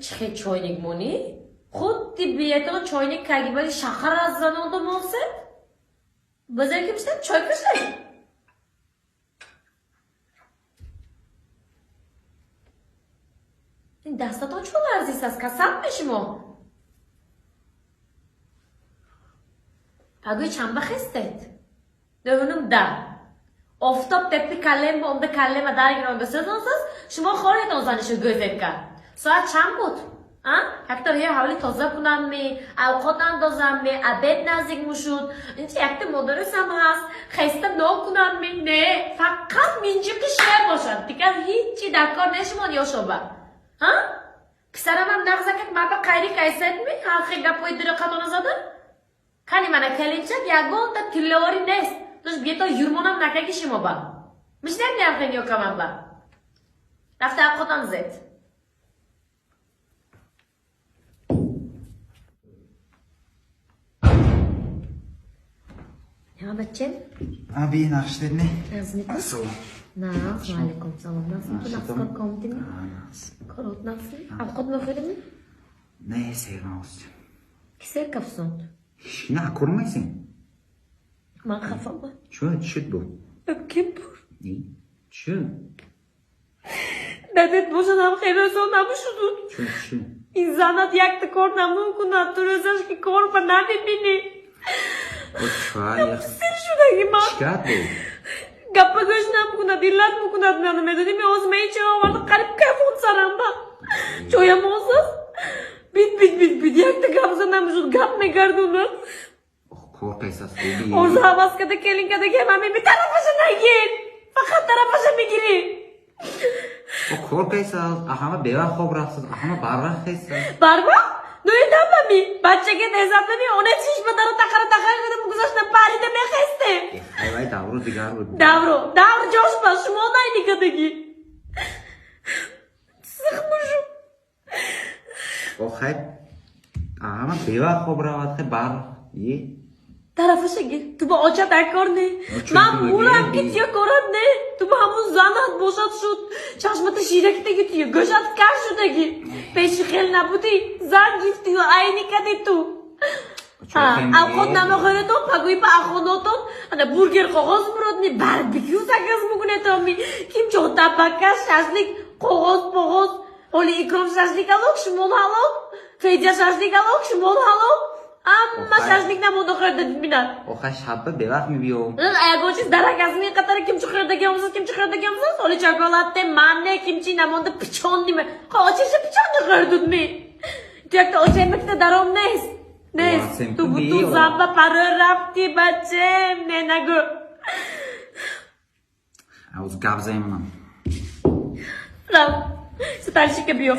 چه چایnik مونی؟ خودی بیاد چایnik کردی ولی شخر از زن آدم olsa بذار که میشتم چای کشایی این دستاتون چون لرزیست از کسب میشیم پاگوی چند بخستید دهونم در افتاب تپی کلم با امده کلم و در گران بسیدانساز شما خواهید آنزانشو گذید کرد ساعت چند بود؟ هکتر یه حوالی تازه کنم می اوقات اندازم می عبد نزدیک مشود اینجا یکت مدرس هم هست خسته نو کنم می نه فقط منجی که شهر باشد دیگر هیچی در کار نشمان یا شبه پسرم هم نغزه که مرد قیری کیست می حلقه گپوی درقاتون زده کنی منه کلینچک یگون تا تلواری نیست توش بیتا یورمونم نکه شما با میشه نیم خیلی یا کمان با رفته اوقاتان زد Ya bacım. Abi nakşledin ne? Nasıl? Nasıl? Aleyküm selam. Nasıl komdin? Korot nasıl? Avukad mı khedin? Ne sevmem olsun. Kiser kafson. Ne kurmaysın? Ma khafama. Şu bu. Kim bu? Ne? Şu. Dedet boşanam khayroson namusudun. Şu. İnsanat yaktı kornamı kunat duruyoruz ki korpa ne beni. O çay. Sen şuradaki ma. Şikayet bu. Gappa göçnam kunat illat mı kunat nanım ededi mi ozmayı çavavardı karip kafon saramba. Çoyam olsaz. Bit yaktı kapsa namusud gap me gardunu. Korkaysas. Orada havaskada kelinkada kemami bir tarafasına gir. Fakat tarafasına girin. O korkaysas. Ahama beva khobraksız. Ahama barraksız. Barba? Duyuyor mi? Bahçeye hesaplanı ona çişme darı takara kadar bu güzel pari de me kheste. Hayvay davro digar bu. Davro coşma şu modaydı kadaki. Sıkmışım. O hayp. Ahama beva khobravat ke bar ye. Tarafışa gir. Tu bu oça dakor ne? Ben buram gidiyor koran ne? Tu bu hamuz zanat boşat şut. Çaşmatı şirekte gidiyor. Göşat karşıdaki. Peşi xelna budi. Zan gidiyor. Aynı kadı tu. Avkot namı khöre to. Paguy pa akhonoton. Ana burger koğuz murad ne? Barbekü sakız mugune to mi. Kim çota bakka şaşlik. Koğuz. Oli ikram şaşlik alok. Şimol halok. Feyca şaşlik alok. Şimol halok. Amma şaşlik ne modu khırdı binan. O khay şabbe bevak mi biyo? Ego çiz darakazmi kadar kim çıkardı gemsiz oli çikolatte manne kimçi namonda piçon değil mi? O çişe piçon çıkardın mı? Diyekte o çemekte darom nes. Tu butu zamba para rafti bacem ne nagu. Avuz gabzayım lan. Rav, sitarşik yapıyor.